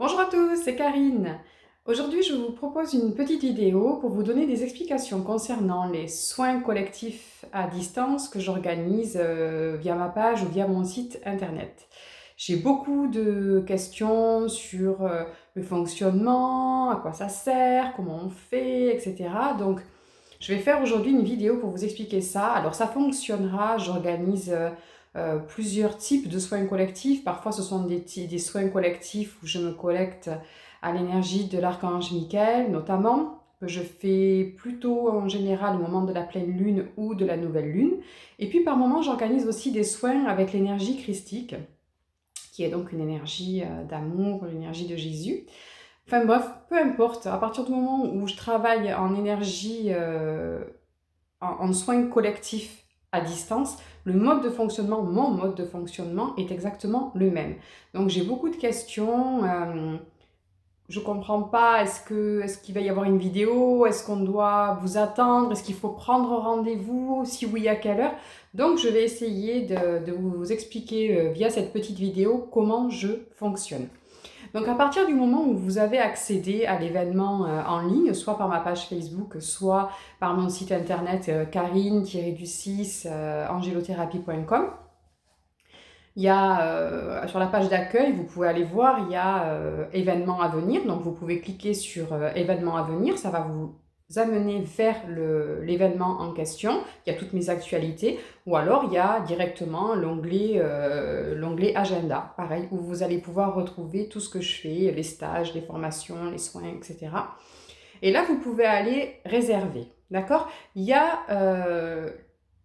Bonjour à tous, c'est Karine. Aujourd'hui, je vous propose une petite vidéo pour vous donner des explications concernant les soins collectifs à distance que j'organise via ma page ou via mon site internet. J'ai beaucoup de questions sur le fonctionnement, à quoi ça sert, comment on fait, etc. Donc, je vais faire aujourd'hui une vidéo pour vous expliquer ça. Alors, ça fonctionnera, j'organise plusieurs types de soins collectifs. Parfois, ce sont des soins collectifs où je me connecte à l'énergie de l'archange Michael, notamment, que je fais plutôt en général au moment de la pleine lune ou de la nouvelle lune. Et puis, par moment, j'organise aussi des soins avec l'énergie christique, qui est donc une énergie d'amour, l'énergie de Jésus. Enfin bref, peu importe, à partir du moment où je travaille en énergie, en soins collectifs à distance, le mode de fonctionnement, mon mode de fonctionnement est exactement le même. Donc j'ai beaucoup de questions, je comprends pas, est-ce qu'il va y avoir une vidéo, est-ce qu'on doit vous attendre, est-ce qu'il faut prendre rendez-vous, si oui à quelle heure? Donc je vais essayer de vous expliquer via cette petite vidéo comment je fonctionne. Donc à partir du moment où vous avez accédé à l'événement en ligne, soit par ma page Facebook, soit par mon site internet karine-du6 angélothérapie.com, il y a sur la page d'accueil, vous pouvez aller voir, il y a événements à venir. Donc vous pouvez cliquer sur événements à venir, ça va vous amener vers l'événement en question. Il y a toutes mes actualités. Ou alors il y a directement l'onglet agenda, pareil, où vous allez pouvoir retrouver tout ce que je fais, les stages, les formations, les soins, etc. Et là, vous pouvez aller réserver, d'accord? Il y a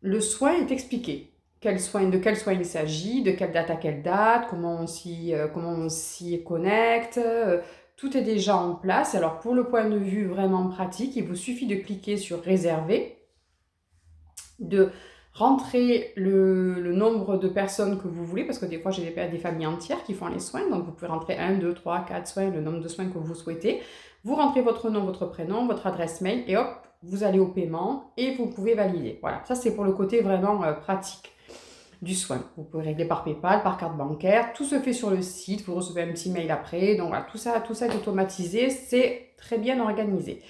le soin est expliqué. De quel soin il s'agit, de quelle date à quelle date, comment on s'y connecte. Tout est déjà en place. Alors pour le point de vue vraiment pratique, il vous suffit de cliquer sur réserver, de rentrer le nombre de personnes que vous voulez, parce que des fois j'ai des familles entières qui font les soins, donc vous pouvez rentrer 1, 2, 3, 4 soins, le nombre de soins que vous souhaitez. Vous rentrez votre nom, votre prénom, votre adresse mail, et hop, vous allez au paiement et vous pouvez valider. Voilà, ça c'est pour le côté vraiment pratique du soin. Vous pouvez régler par PayPal, par carte bancaire, tout se fait sur le site, vous recevez un petit mail après, donc voilà, tout ça est automatisé, c'est très bien organisé.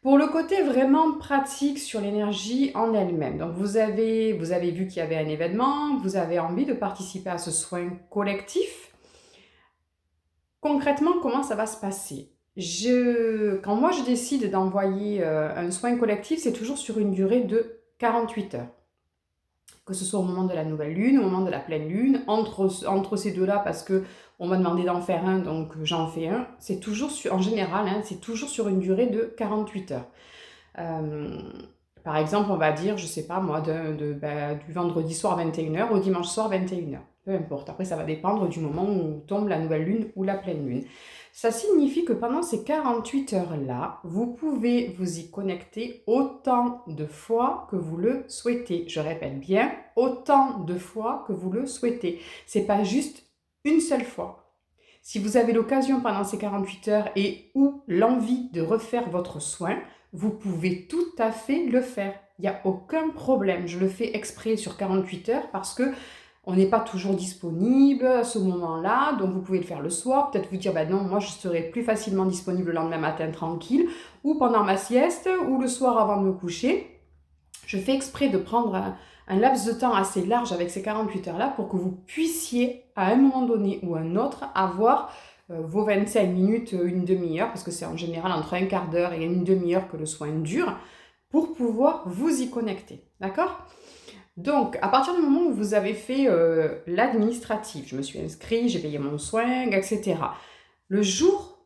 Pour le côté vraiment pratique sur l'énergie en elle-même, donc vous avez vu qu'il y avait un événement, vous avez envie de participer à ce soin collectif. Concrètement, comment ça va se passer? Quand moi je décide d'envoyer un soin collectif, c'est toujours sur une durée de 48 heures. Que ce soit au moment de la nouvelle lune, au moment de la pleine lune, entre ces deux-là, parce que on m'a demandé d'en faire un, donc j'en fais un. C'est toujours, en général, hein, c'est toujours sur une durée de 48 heures. Euh, Par exemple, on va dire, je sais pas moi, du vendredi soir 21 h au dimanche soir 21 h. Peu importe. Après, ça va dépendre du moment où tombe la nouvelle lune ou la pleine lune. Ça signifie que pendant ces 48 heures-là, vous pouvez vous y connecter autant de fois que vous le souhaitez. Je répète bien, autant de fois que vous le souhaitez. C'est pas juste une seule fois. Si vous avez l'occasion pendant ces 48 heures et ou l'envie de refaire votre soin, vous pouvez tout à fait le faire. Il n'y a aucun problème. Je le fais exprès sur 48 heures parce que on n'est pas toujours disponible à ce moment-là, donc vous pouvez le faire le soir. Peut-être vous dire, bah non, moi je serai plus facilement disponible le lendemain matin tranquille, ou pendant ma sieste, ou le soir avant de me coucher. Je fais exprès de prendre un laps de temps assez large avec ces 48 heures-là pour que vous puissiez, à un moment donné ou un autre, avoir vos 25 minutes, une demi-heure, parce que c'est en général entre un quart d'heure et une demi-heure que le soin dure, pour pouvoir vous y connecter. D'accord ? Donc, à partir du moment où vous avez fait l'administratif, je me suis inscrite, j'ai payé mon soin, etc. Le jour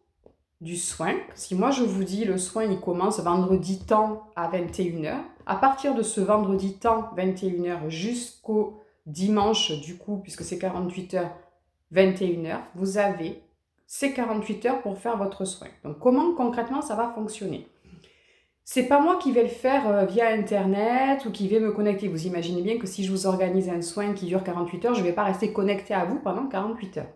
du soin, si moi je vous dis le soin il commence vendredi temps à 21 h, à partir de ce vendredi temps 21 h jusqu'au dimanche du coup, puisque c'est 48 heures, 21 h, vous avez ces 48 heures pour faire votre soin. Donc comment concrètement ça va fonctionner? C'est pas moi qui vais le faire via internet ou qui vais me connecter. Vous imaginez bien que si je vous organise un soin qui dure 48 heures, je ne vais pas rester connectée à vous pendant 48 heures.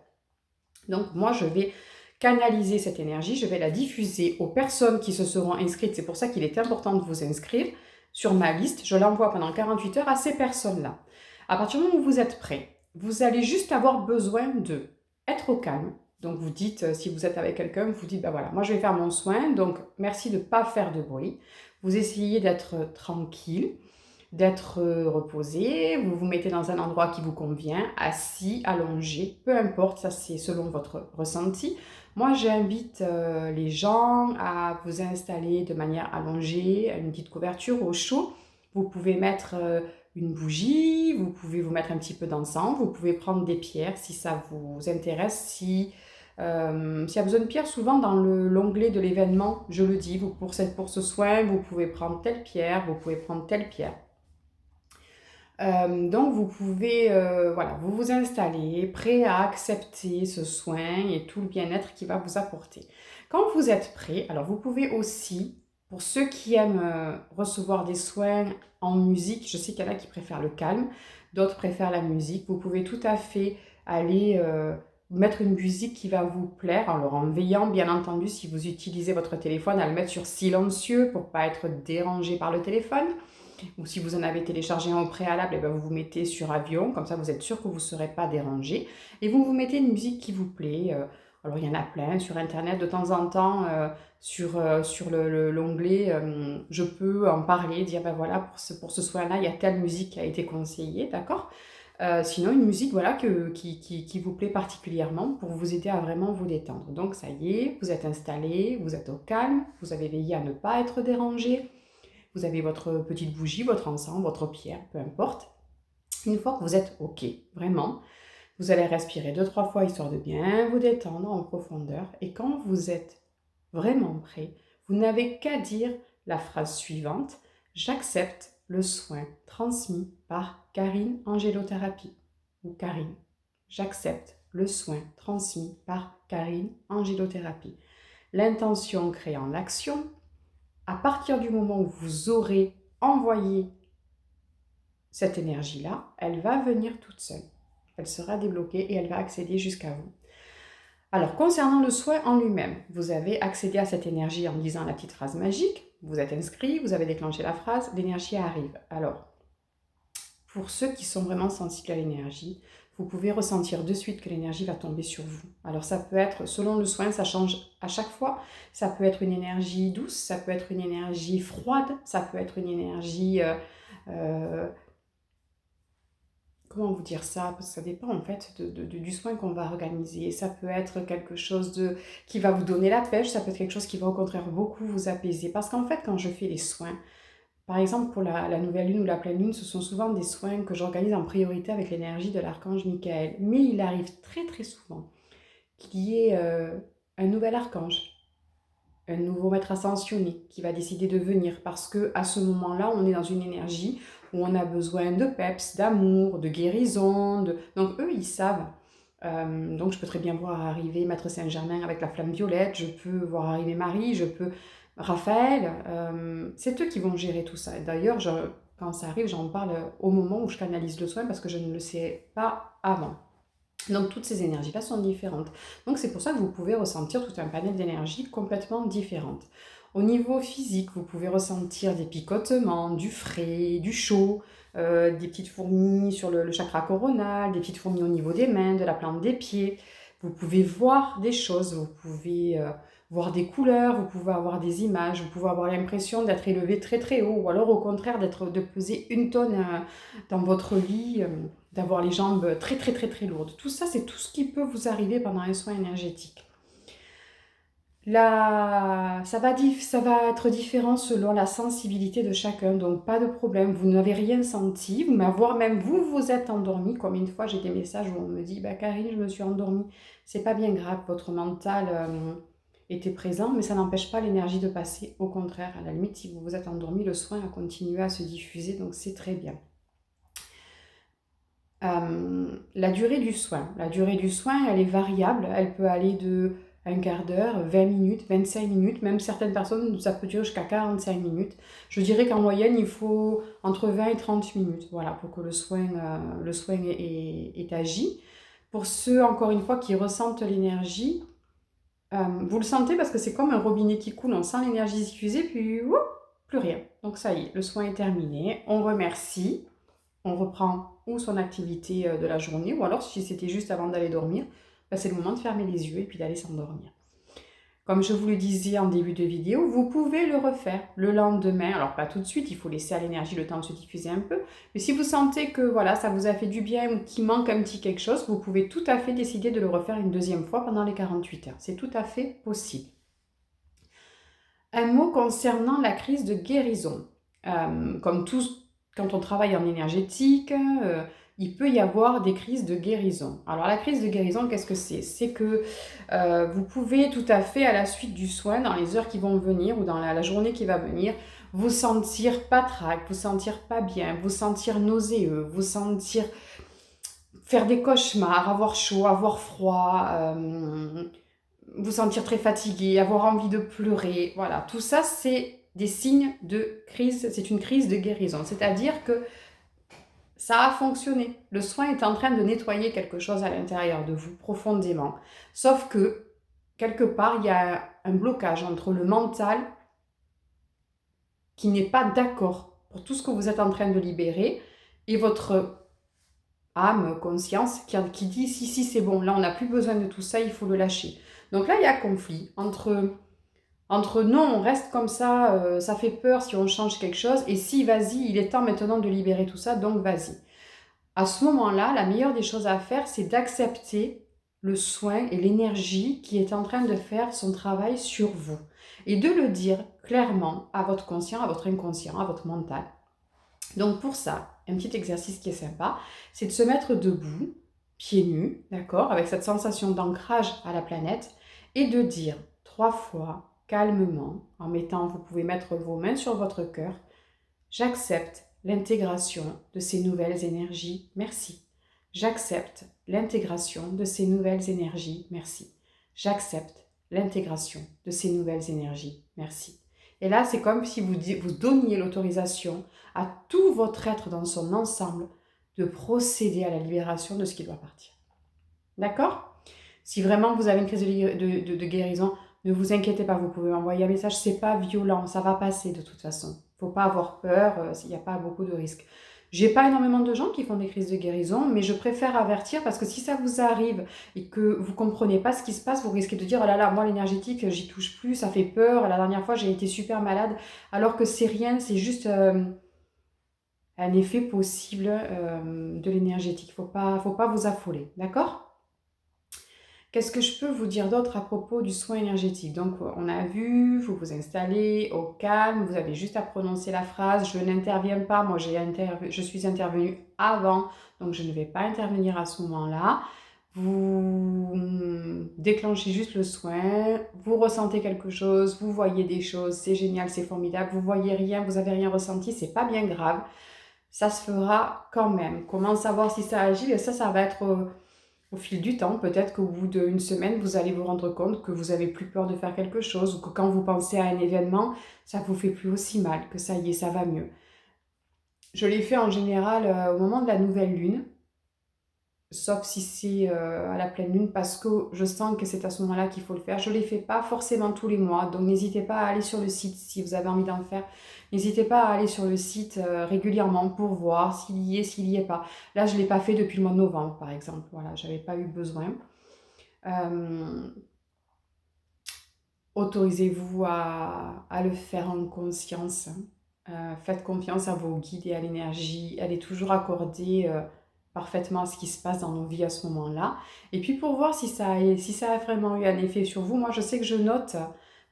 Donc moi je vais canaliser cette énergie, je vais la diffuser aux personnes qui se seront inscrites. C'est pour ça qu'il est important de vous inscrire sur ma liste. Je l'envoie pendant 48 heures à ces personnes-là. À partir du moment où vous êtes prêts, vous allez juste avoir besoin de être au calme, Donc vous dites, si vous êtes avec quelqu'un, vous dites, ben voilà, moi je vais faire mon soin, donc merci de ne pas faire de bruit. Vous essayez d'être tranquille, d'être reposé, vous vous mettez dans un endroit qui vous convient, assis, allongé, peu importe, ça c'est selon votre ressenti. Moi j'invite les gens à vous installer de manière allongée, une petite couverture au chaud. Vous pouvez mettre une bougie, vous pouvez vous mettre un petit peu d'encens, vous pouvez prendre des pierres si ça vous intéresse, s'il y a besoin de pierre, souvent dans l'onglet de l'événement, je le dis, pour ce soin, vous pouvez prendre telle pierre, vous pouvez prendre telle pierre. Donc vous pouvez, voilà, vous vous installer, prêt à accepter ce soin et tout le bien-être qu'il va vous apporter. Quand vous êtes prêt, alors vous pouvez aussi, pour ceux qui aiment recevoir des soins en musique, je sais qu'il y en a qui préfèrent le calme, d'autres préfèrent la musique, vous pouvez tout à fait aller mettre une musique qui va vous plaire, alors en veillant bien entendu si vous utilisez votre téléphone à le mettre sur silencieux pour ne pas être dérangé par le téléphone. Ou si vous en avez téléchargé un au préalable, et bien vous vous mettez sur avion, comme ça vous êtes sûr que vous ne serez pas dérangé. Et vous vous mettez une musique qui vous plaît. Alors il y en a plein sur internet, de temps en temps, sur l'onglet, je peux en parler, dire ben voilà, pour ce soin-là, il y a telle musique qui a été conseillée, d'accord. Sinon, une musique voilà, qui vous plaît particulièrement pour vous aider à vraiment vous détendre. Donc ça y est, vous êtes installé, vous êtes au calme, vous avez veillé à ne pas être dérangé. Vous avez votre petite bougie, votre encens, votre pierre, peu importe. Une fois que vous êtes OK, vraiment, vous allez respirer 2-3 fois histoire de bien vous détendre en profondeur. Et quand vous êtes vraiment prêt, vous n'avez qu'à dire la phrase suivante: j'accepte le soin transmis par Karine Angélothérapie. Ou Karine. J'accepte le soin transmis par Karine Angélothérapie. L'intention créant l'action. À partir du moment où vous aurez envoyé cette énergie-là, elle va venir toute seule. Elle sera débloquée et elle va accéder jusqu'à vous. Alors, concernant le soin en lui-même, vous avez accédé à cette énergie en disant la petite phrase magique, vous êtes inscrit, vous avez déclenché la phrase, l'énergie arrive. Alors, pour ceux qui sont vraiment sensibles à l'énergie, vous pouvez ressentir de suite que l'énergie va tomber sur vous. Alors ça peut être, selon le soin, ça change à chaque fois. Ça peut être une énergie douce, ça peut être une énergie froide, ça peut être une énergie... comment vous dire ça? Parce que ça dépend en fait du soin qu'on va organiser. Ça peut être quelque chose qui va vous donner la pêche, ça peut être quelque chose qui va au contraire beaucoup vous apaiser. Parce qu'en fait, quand je fais les soins, par exemple, pour la nouvelle lune ou la pleine lune, ce sont souvent des soins que j'organise en priorité avec l'énergie de l'archange Michael. Mais il arrive très très souvent qu'il y ait un nouvel archange, un nouveau maître ascensionné qui va décider de venir parce que à ce moment-là, on est dans une énergie où on a besoin de peps, d'amour, de guérison. Donc eux, ils savent. Donc je peux très bien voir arriver Maître Saint-Germain avec la flamme violette, je peux voir arriver Marie, je peux... Raphaël, c'est eux qui vont gérer tout ça. D'ailleurs, quand ça arrive, j'en parle au moment où je canalise le soin parce que je ne le sais pas avant. Donc toutes ces énergies-là sont différentes. Donc c'est pour ça que vous pouvez ressentir tout un panel d'énergies complètement différentes. Au niveau physique, vous pouvez ressentir des picotements, du frais, du chaud, des petites fourmis sur le chakra coronal, des petites fourmis au niveau des mains, de la plante des pieds. Vous pouvez voir des choses, vous pouvez voir des couleurs, vous pouvez avoir des images, vous pouvez avoir l'impression d'être élevé très très haut, ou alors au contraire de peser 1 tonne dans votre lit, d'avoir les jambes très très très très lourdes. Tout ça, c'est tout ce qui peut vous arriver pendant un soin énergétique. Là, ça va être différent selon la sensibilité de chacun, donc pas de problème, vous n'avez rien senti, voire même vous êtes endormi, comme une fois j'ai des messages où on me dit « Karine, je me suis endormie », c'est pas bien grave, votre mental était présent, mais ça n'empêche pas l'énergie de passer, au contraire, à la limite, si vous vous êtes endormi, le soin a continué à se diffuser, donc c'est très bien. La durée du soin, elle est variable, elle peut aller de un quart d'heure, 20 minutes, 25 minutes, même certaines personnes, ça peut durer jusqu'à 45 minutes. Je dirais qu'en moyenne, il faut entre 20 et 30 minutes, voilà, pour que le soin est agi. Pour ceux, encore une fois, qui ressentent l'énergie, vous le sentez parce que c'est comme un robinet qui coule, on sent l'énergie diffusée, puis plus rien. Donc ça y est, le soin est terminé, on remercie. On reprend ou son activité de la journée, ou alors si c'était juste avant d'aller dormir, bah, c'est le moment de fermer les yeux et puis d'aller s'endormir. Comme je vous le disais en début de vidéo, vous pouvez le refaire le lendemain. Alors pas tout de suite, il faut laisser à l'énergie le temps de se diffuser un peu. Mais si vous sentez que voilà, ça vous a fait du bien ou qu'il manque un petit quelque chose, vous pouvez tout à fait décider de le refaire une deuxième fois pendant les 48 heures. C'est tout à fait possible. Un mot concernant la crise de guérison. Comme tous, quand on travaille en énergétique, il peut y avoir des crises de guérison. Alors la crise de guérison, qu'est-ce que c'est? C'est que vous pouvez tout à fait, à la suite du soin, dans les heures qui vont venir ou dans la journée qui va venir, vous sentir patraque, vous sentir pas bien, vous sentir nauséeux, vous sentir faire des cauchemars, avoir chaud, avoir froid, vous sentir très fatigué, avoir envie de pleurer. Voilà, tout ça, c'est des signes de crise, c'est une crise de guérison. C'est-à-dire que ça a fonctionné. Le soin est en train de nettoyer quelque chose à l'intérieur de vous profondément. Sauf que, quelque part, il y a un blocage entre le mental qui n'est pas d'accord pour tout ce que vous êtes en train de libérer et votre âme, conscience, qui dit si, c'est bon, là on n'a plus besoin de tout ça, il faut le lâcher. Donc là, il y a conflit entre non, on reste comme ça fait peur si on change quelque chose, et si, vas-y, il est temps maintenant de libérer tout ça, donc vas-y. À ce moment-là, la meilleure des choses à faire, c'est d'accepter le soin et l'énergie qui est en train de faire son travail sur vous. Et de le dire clairement à votre conscient, à votre inconscient, à votre mental. Donc pour ça, un petit exercice qui est sympa, c'est de se mettre debout, pieds nus, d'accord, avec cette sensation d'ancrage à la planète, et de dire 3 fois, calmement, vous pouvez mettre vos mains sur votre cœur, j'accepte l'intégration de ces nouvelles énergies, merci. J'accepte l'intégration de ces nouvelles énergies, merci. J'accepte l'intégration de ces nouvelles énergies, merci. Et là, c'est comme si vous donniez l'autorisation à tout votre être dans son ensemble de procéder à la libération de ce qui doit partir. D'accord? Si vraiment vous avez une crise de guérison, ne vous inquiétez pas, vous pouvez m'envoyer un message, c'est pas violent, ça va passer de toute façon. Faut pas avoir peur, il n'y a pas beaucoup de risques. J'ai pas énormément de gens qui font des crises de guérison, mais je préfère avertir parce que si ça vous arrive et que vous comprenez pas ce qui se passe, vous risquez de dire oh là là, moi l'énergétique, j'y touche plus, ça fait peur. La dernière fois, j'ai été super malade, alors que c'est rien, c'est juste un effet possible de l'énergétique. Faut pas vous affoler, d'accord? Qu'est-ce que je peux vous dire d'autre à propos du soin énergétique? Donc, on a vu, vous vous installez au calme, vous avez juste à prononcer la phrase. Je n'interviens pas, moi je suis intervenue avant, donc je ne vais pas intervenir à ce moment-là. Vous déclenchez juste le soin, vous ressentez quelque chose, vous voyez des choses, c'est génial, c'est formidable. Vous voyez rien, vous avez rien ressenti, c'est pas bien grave. Ça se fera quand même. Comment savoir si ça agit? Et ça va être au fil du temps. Peut-être qu'au bout d'une semaine, vous allez vous rendre compte que vous avez plus peur de faire quelque chose ou que quand vous pensez à un événement, ça ne vous fait plus aussi mal, que ça y est, ça va mieux. Je l'ai fait en général au moment de la nouvelle lune, sauf si c'est à la pleine lune, parce que je sens que c'est à ce moment-là qu'il faut le faire. Je ne les fais pas forcément tous les mois, donc n'hésitez pas à aller sur le site si vous avez envie d'en faire. N'hésitez pas à aller sur le site régulièrement pour voir s'il y est, s'il n'y est pas. Là, je ne l'ai pas fait depuis le mois de novembre, par exemple. Voilà, je n'avais pas eu besoin. Autorisez-vous à le faire en conscience. Faites confiance à vos guides et à l'énergie. Elle est toujours accordée parfaitement à ce qui se passe dans nos vies à ce moment-là. Et puis pour voir si ça a vraiment eu un effet sur vous, moi je sais que je note,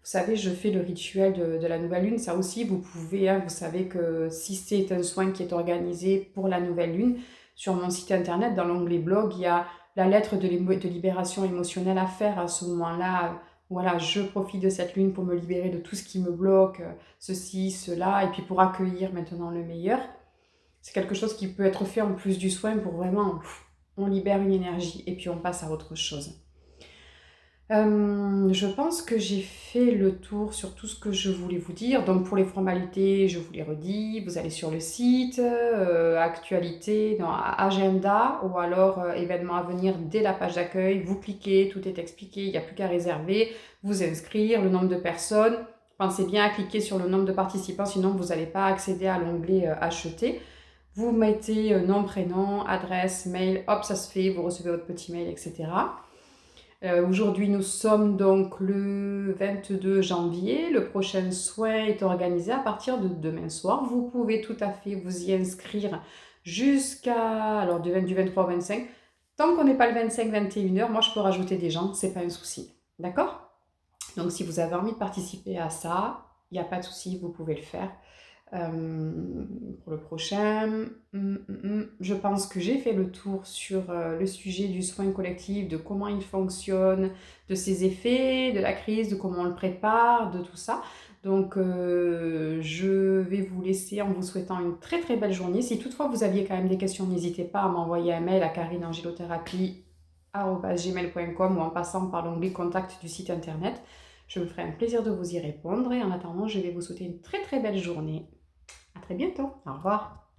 vous savez, je fais le rituel de la nouvelle lune, ça aussi vous pouvez, vous savez que si c'est un soin qui est organisé pour la nouvelle lune, sur mon site internet, dans l'onglet blog, il y a la lettre de libération émotionnelle à faire à ce moment-là. Voilà, je profite de cette lune pour me libérer de tout ce qui me bloque, ceci, cela, et puis pour accueillir maintenant le meilleur. C'est quelque chose qui peut être fait en plus du soin pour vraiment, on libère une énergie et puis on passe à autre chose. Je pense que j'ai fait le tour sur tout ce que je voulais vous dire. Donc pour les formalités, je vous les redis, vous allez sur le site, actualité, agenda ou alors événements à venir dès la page d'accueil. Vous cliquez, tout est expliqué, il n'y a plus qu'à réserver, vous inscrire, le nombre de personnes. Pensez bien à cliquer sur le nombre de participants, sinon vous n'allez pas accéder à l'onglet acheter. Vous mettez nom, prénom, adresse, mail, hop, ça se fait, vous recevez votre petit mail, etc. Aujourd'hui, nous sommes donc le 22 janvier. Le prochain soin est organisé à partir de demain soir. Vous pouvez tout à fait vous y inscrire jusqu'à, alors du 23 au 25. Tant qu'on n'est pas le 25-21 heures, moi je peux rajouter des gens, c'est pas un souci. D'accord? Donc si vous avez envie de participer à ça, il n'y a pas de souci, vous pouvez le faire. Pour le prochain, je pense que j'ai fait le tour sur le sujet du soin collectif, de comment il fonctionne, de ses effets, de la crise, de comment on le prépare, de tout ça. Donc je vais vous laisser en vous souhaitant une très très belle journée. Si toutefois vous aviez quand même des questions, n'hésitez pas à m'envoyer un mail à carineangelothérapie@gmail.com ou en passant par l'onglet contact du site internet. Je me ferai un plaisir de vous y répondre et en attendant, je vais vous souhaiter une très très belle journée. À très bientôt. Au revoir.